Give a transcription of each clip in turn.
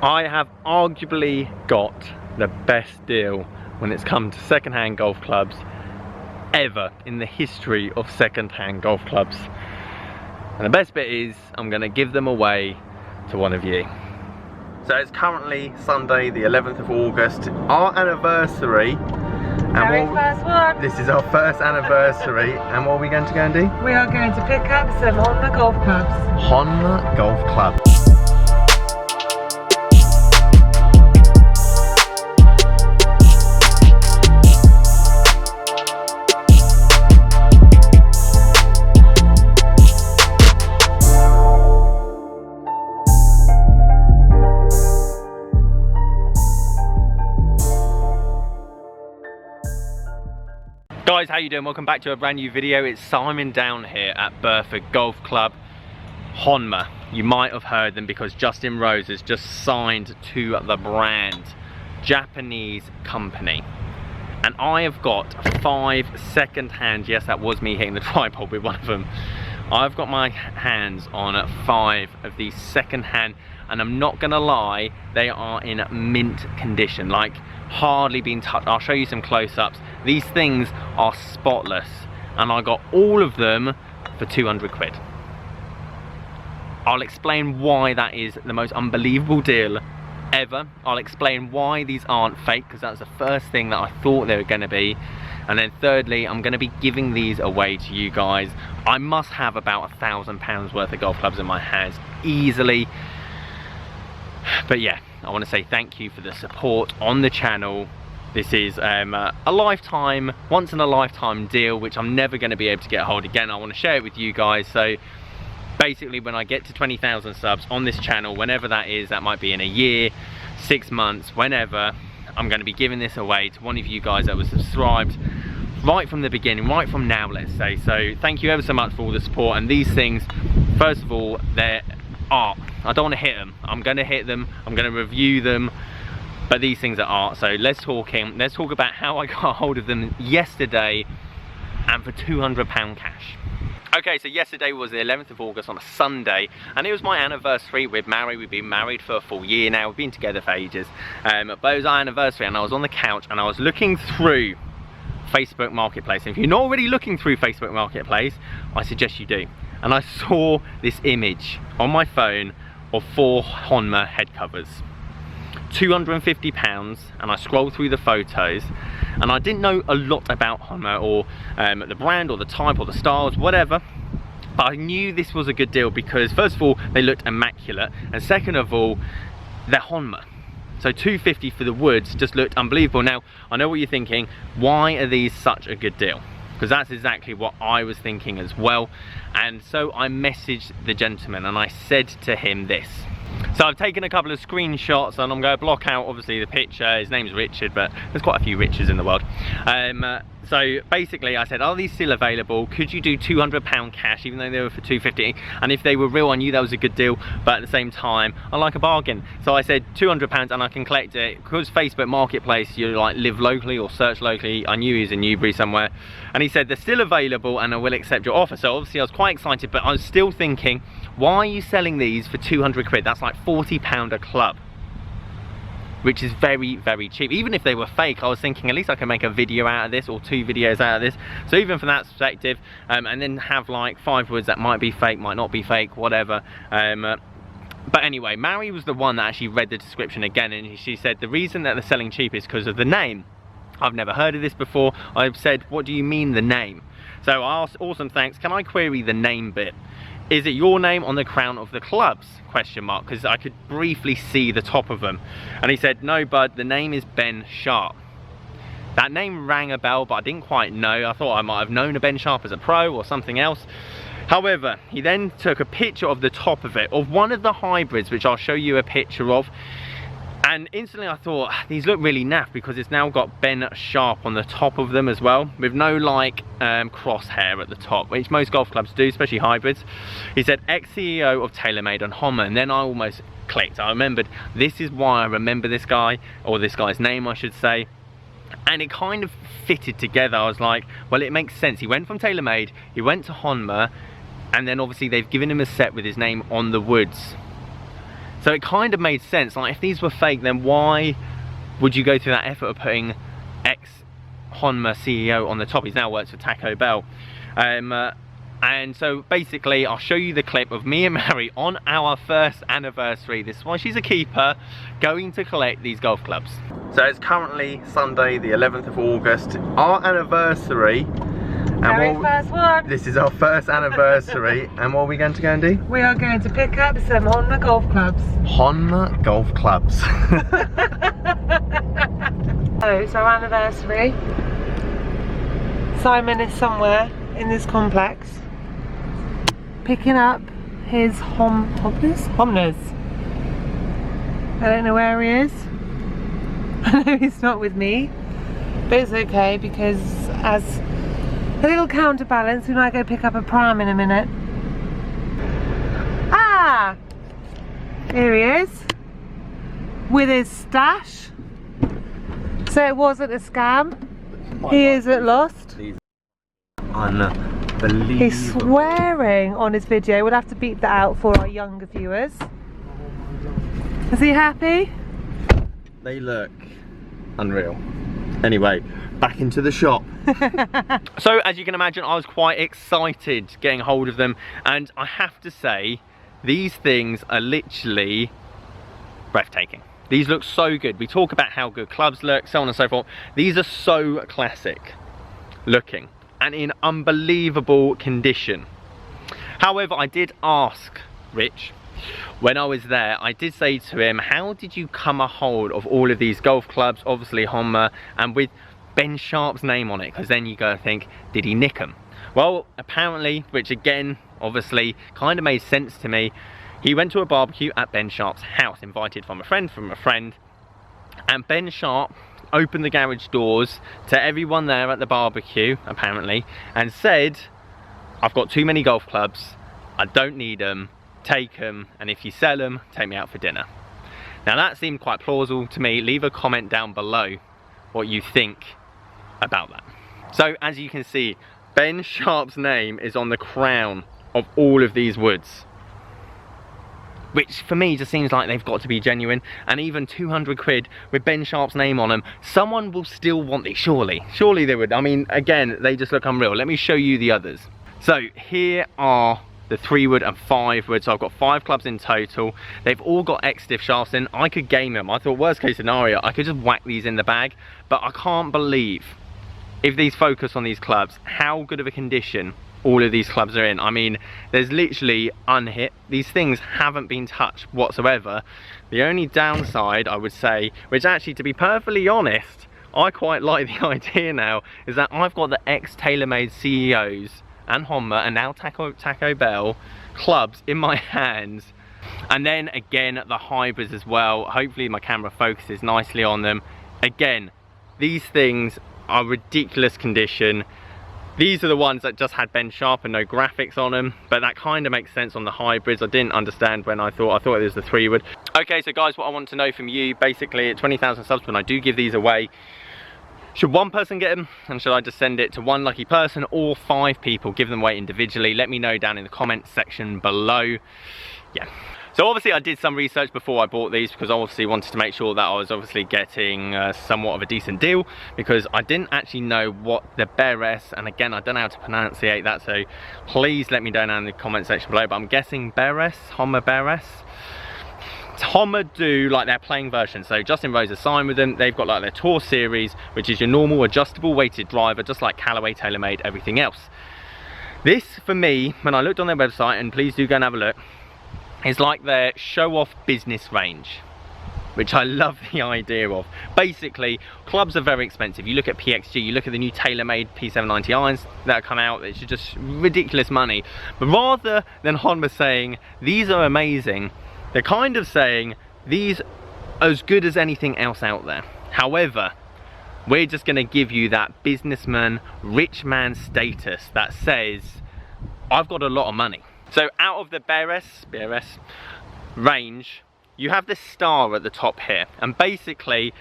I have arguably got the best deal when it's come to second-hand golf clubs ever in the history of second-hand golf clubs. And the best bit is I'm going to give them away to one of you. So it's currently Sunday the 11th of August, our anniversary. And first one. This is our first anniversary, and what are we going to go and do? We are going to pick up some Honma golf clubs. Honma golf club. Guys, how you doing? Welcome back to a brand new video. It's Simon down here at Burford Golf Club. Honma, you might have heard them because Justin Rose has just signed to the brand. Japanese company. And I have got 5 second-hand, yes, that was me hitting the tripod with one of them. I've got my hands on 5 of these second-hand, and I'm not gonna lie, they are in mint condition, like hardly been touched. I'll show you some close-ups. These things are spotless, and I got all of them for 200 quid. I'll explain why that is the most unbelievable deal ever. I'll explain why these aren't fake, because that's the first thing that I thought they were going to be. And then thirdly, I'm going to be giving these away to you guys. I must have about £1,000 worth of golf clubs in my hands easily. But yeah, I want to say thank you for the support on the channel. This is a lifetime, once in a lifetime deal, which I'm never going to be able to get a hold again. I want to share it with you guys. So basically, when I get to 20,000 subs on this channel, whenever that is, that might be in a year, 6 months, whenever, I'm going to be giving this away to one of you guys that was subscribed right from the beginning, right from now, let's say. So thank you ever so much for all the support. And these things, first of all, they're art. I don't want to hit them. I'm going to hit them. I'm going to review them. But these things are art. So let's talk about how I got a hold of them yesterday, and for £200 cash. Okay, so yesterday was the 11th of August on a Sunday, and it was my anniversary with Mary. We've been married for a full year now. We've been together for ages. But it was our anniversary, and I was on the couch and I was looking through Facebook Marketplace. And if you're not already looking through Facebook Marketplace, I suggest you do. And I saw this image on my phone of 4 Honma head covers. £250, and I scrolled through the photos, and I didn't know a lot about Honma or the brand or the type or the styles, whatever, but I knew this was a good deal because first of all, they looked immaculate, and second of all, they're Honma. So £250 for the woods just looked unbelievable. Now, I know what you're thinking, why are these such a good deal? Because that's exactly what I was thinking as well. And so I messaged the gentleman and I said to him this. So I've taken a couple of screenshots, and I'm going to block out obviously the picture. His name's Richard, but there's quite a few Richards in the world. So basically I said, are these still available? Could you do £200 cash, even though they were for £250? And if they were real, I knew that was a good deal, but at the same time, I like a bargain. So I said £200 and I can collect it. Because Facebook Marketplace, you like live locally or search locally. I knew he was in Newbury somewhere. And he said, they're still available and I will accept your offer. So obviously I was quite excited, but I was still thinking, why are you selling these for 200 quid? That's like £40 a club, which is very, very cheap. Even if they were fake, I was thinking at least I can make a video out of this or 2 videos out of this. So even from that perspective, and then have like 5 woods that might be fake, might not be fake, whatever. But anyway, Mary was the one that actually read the description again, and she said the reason that they're selling cheap is because of the name. I've never heard of this before. I've said, what do you mean the name? So I asked, awesome, thanks, can I query the name bit? Is it your name on the crown of the clubs? Question mark, because I could briefly see the top of them. And he said, no bud, the name is Ben Sharp. That name rang a bell, but I didn't quite know. I thought I might have known a Ben Sharp as a pro or something else. However, he then took a picture of the top of it, of one of the hybrids, which I'll show you a picture of. And instantly I thought, these look really naff because it's now got Ben Sharp on the top of them as well, with no like crosshair at the top, which most golf clubs do, especially hybrids. He said, ex-CEO of TaylorMade and Honma, and then I almost clicked. I remembered, this is why I remember this guy, or this guy's name I should say. And it kind of fitted together. I was like, well, it makes sense. He went from TaylorMade, he went to Honma, and then obviously they've given him a set with his name on the woods. So it kind of made sense. Like, if these were fake, then why would you go through that effort of putting ex-Honma CEO on the top? He's now works for Taco Bell. And so basically, I'll show you the clip of me and Mary on our first anniversary. This is why she's a keeper, going to collect these golf clubs. So it's currently Sunday, the 11th of August, our anniversary. Very first one. This is our first anniversary. And what are we going to go and do? We are going to pick up some Honma golf clubs. Honma golf clubs. So it's our anniversary. Simon is somewhere in this complex picking up his Honmas. I don't know where he is. I know he's not with me, but it's okay because as a little counterbalance we might go pick up a pram in a minute. Ah! Here he is with his stash. So it wasn't a scam. He isn't lost. Unbelievable. He's swearing on his video. We'll have to beep that out for our younger viewers. Is he happy? They look unreal. Anyway, back into the shop. So as you can imagine, I was quite excited getting hold of them, and I have to say these things are literally breathtaking. These look so good. We talk about how good clubs look, so on and so forth. These are so classic looking and in unbelievable condition. However, I did ask Rich when I was there, I did say to him, how did you come a hold of all of these golf clubs, obviously Honma, and with Ben Sharp's name on it? Because then you go and think, did he nick them? Well, apparently, which again, obviously, kind of made sense to me, he went to a barbecue at Ben Sharp's house, invited from a friend, and Ben Sharp opened the garage doors to everyone there at the barbecue, apparently, and said, I've got too many golf clubs, I don't need them, take them, and if you sell them, take me out for dinner. Now that seemed quite plausible to me. Leave a comment down below what you think about that. So as you can see, Ben Sharp's name is on the crown of all of these woods, which for me just seems like they've got to be genuine. And even 200 quid with Ben Sharp's name on them, someone will still want these, surely they would. I mean, again, they just look unreal. Let me show you the others. So here are the 3-wood and 5-wood, so I've got 5 clubs in total. They've all got X-stiff shafts in. I could game them. I thought worst case scenario, I could just whack these in the bag, but I can't believe, if these focus on these clubs, how good of a condition all of these clubs are in. I mean, there's literally unhit. These things haven't been touched whatsoever. The only downside, I would say, which actually, to be perfectly honest, I quite like the idea now, is that I've got the ex-TaylorMade CEOs and Honma and now Taco Bell clubs in my hands. And then again, the hybrids as well. Hopefully my camera focuses nicely on them. Again, these things are ridiculous condition. These are the ones that just had Ben Sharp and no graphics on them, but that kind of makes sense on the hybrids. I didn't understand when I thought it was the 3-wood. Okay, so guys, what I want to know from you, basically at 20,000 subs, when I do give these away, should one person get them, and should I just send it to one lucky person, or 5 people, give them away individually? Let me know down in the comments section below. Yeah. So obviously I did some research before I bought these, because I obviously wanted to make sure that I was obviously getting somewhat of a decent deal, because I didn't actually know what the Beres, and again I don't know how to pronunciate that, so please let me know down in the comment section below, but I'm guessing Beres, Honma Beres. Honma do like their playing version, so Justin Rose has signed with them. They've got like their Tour series, which is your normal adjustable weighted driver, just like Callaway, TaylorMade, everything else. This for me, when I looked on their website, and please do go and have a look, is like their show-off business range, which I love the idea of. Basically, clubs are very expensive. You look at PXG, you look at the new TaylorMade P790 irons that have come out, it's just ridiculous money. But rather than Honma saying, these are amazing, they're kind of saying, these are as good as anything else out there. However, we're just gonna give you that businessman, rich man status that says, I've got a lot of money. So out of the Beres range, you have this star at the top here, and basically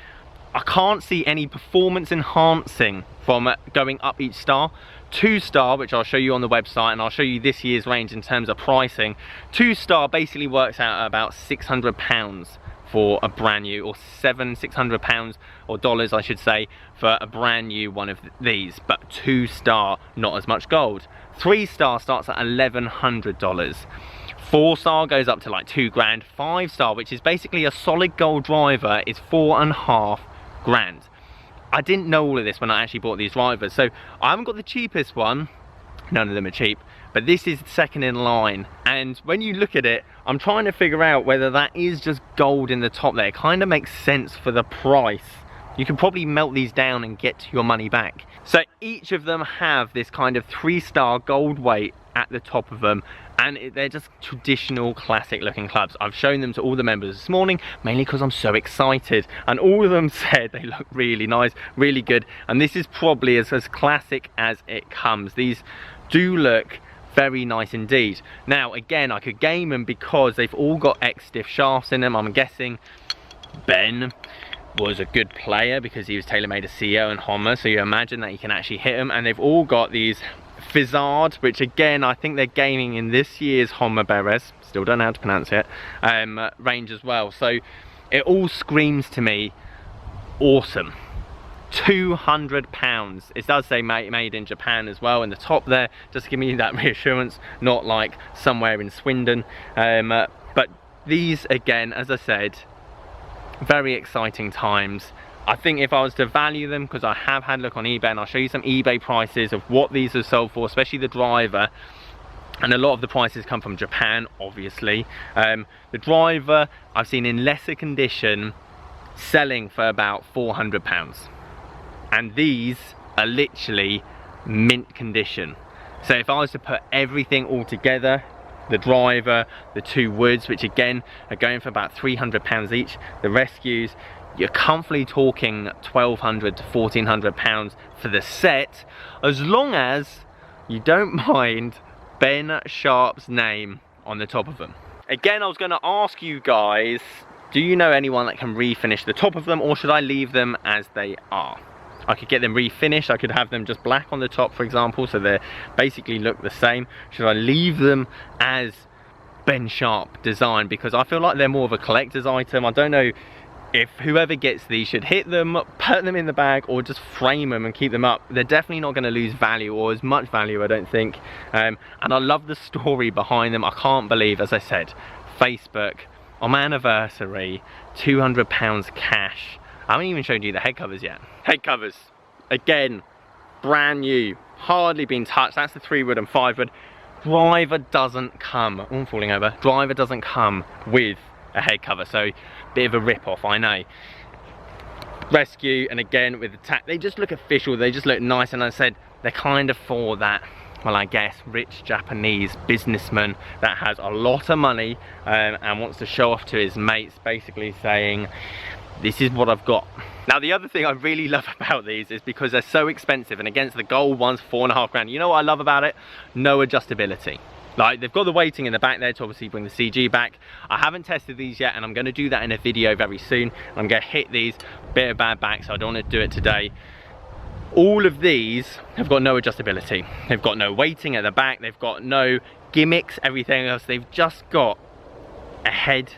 I can't see any performance enhancing from going up each star. 2-star, which I'll show you on the website, and I'll show you this year's range in terms of pricing. 2-star basically works out at about £600 for a brand new, or £600 or dollars I should say, for a brand new one of these. But 2-star, not as much gold. 3-star starts at $1,100. 4-star goes up to like 2 grand. 5-star, which is basically a solid gold driver, is 4.5 grand. I didn't know all of this when I actually bought these drivers, so I haven't got the cheapest one. None of them are cheap, but this is second in line. And when you look at it, I'm trying to figure out whether that is just gold in the top there. It kind of makes sense for the price. You can probably melt these down and get your money back. So each of them have this kind of 3-star gold weight at the top of them, and they're just traditional classic looking clubs. I've shown them to all the members this morning, mainly because I'm so excited, and all of them said they look really nice, really good, and this is probably as classic as it comes. These do look very nice indeed. Now again, I could game them because they've all got X-stiff shafts in them. I'm guessing Ben was a good player because he was tailor-made a CEO and Honma, so you imagine that you can actually hit them. And they've all got these Fizzard, which again I think they're gaming in this year's Honma Beres, still don't know how to pronounce it, range as well. So it all screams to me awesome. £200. It does say made in Japan as well in the top there, just to give me that reassurance, not like somewhere in Swindon. But these again, as I said, very exciting times. I think if I was to value them, because I have had a look on eBay, and I'll show you some eBay prices of what these are sold for, especially the driver, and a lot of the prices come from Japan obviously. The driver I've seen in lesser condition selling for about £400, and these are literally mint condition. So if I was to put everything all together, the driver, the 2 woods, which again are going for about £300 each, the rescues, you're comfortably talking £1,200 to £1,400 for the set, as long as you don't mind Ben Sharp's name on the top of them. Again, I was going to ask you guys, do you know anyone that can refinish the top of them, or should I leave them as they are? I could get them refinished, I could have them just black on the top, for example, so they basically look the same. Should I leave them as Ben Sharp design? Because I feel like they're more of a collector's item. I don't know if whoever gets these should hit them, put them in the bag, or just frame them and keep them up. They're definitely not going to lose value, or as much value, I don't think. And I love the story behind them. I can't believe, as I said, Facebook, on my anniversary, £200 cash. I haven't even shown you the head covers yet. Head covers, again, brand new, hardly been touched. That's the 3 wood and 5 wood. Driver doesn't come, oh, I'm falling over. Driver doesn't come with a head cover, so bit of a rip-off, I know. Rescue, and again with the tack, they just look official, they just look nice, and I said they're kind of for that, well, I guess rich Japanese businessman that has a lot of money and wants to show off to his mates, basically saying, this is what I've got. Now the other thing I really love about these is because they're so expensive, and against the gold ones, 4.5 grand. You know what I love about it? No adjustability. Like, they've got the weighting in the back there to obviously bring the CG back. I haven't tested these yet, and I'm going to do that in a video very soon. I'm going to hit these, bit of bad back, so I don't want to do it today. All of these have got no adjustability. They've got no weighting at the back, they've got no gimmicks, everything else. They've just got a head,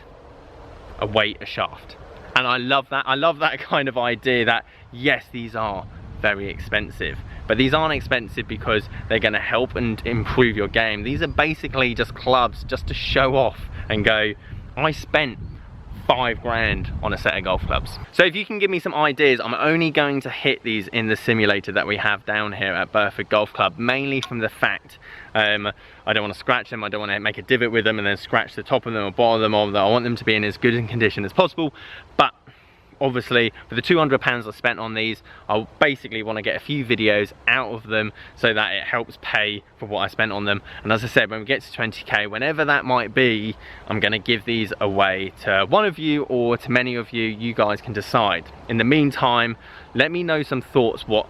a weight, a shaft. And I love that. I love that kind of idea that, yes, these are very expensive, but these aren't expensive because they're going to help and improve your game. These are basically just clubs just to show off and go, I spent 5 grand on a set of golf clubs. So if you can give me some ideas, I'm only going to hit these in the simulator that we have down here at Burford Golf Club, mainly from the fact I don't want to scratch them, I don't want to make a divot with them and then scratch the top of them or bottom of them, or I want them to be in as good a condition as possible. But obviously for the £200 I spent on these, I basically want to get a few videos out of them so that it helps pay for what I spent on them. And as I said, when we get to 20k, whenever that might be, I'm going to give these away to one of you or to many of you. You guys can decide. In the meantime, let me know some thoughts, what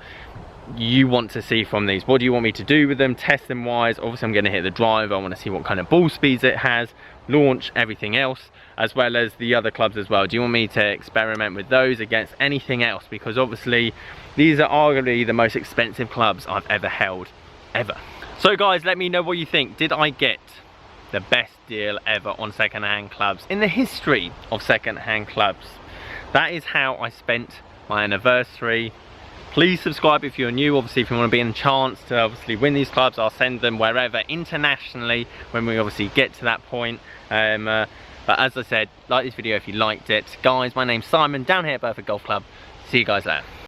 you want to see from these. What do you want me to do with them, test them wise? Obviously I'm going to hit the driver. I want to see what kind of ball speeds it has, launch, everything else, as well as the other clubs as well. Do you want me to experiment with those against anything else? Because obviously these are arguably the most expensive clubs I've ever held, ever. So guys, let me know what you think. Did I get the best deal ever on second-hand clubs in the history of second-hand clubs? That is how I spent my anniversary. Please subscribe if you're new. Obviously, if you want to be in a chance to obviously win these clubs, I'll send them wherever internationally when we obviously get to that point. But as I said, like this video if you liked it. Guys, my name's Simon, down here at Burford Golf Club. See you guys later.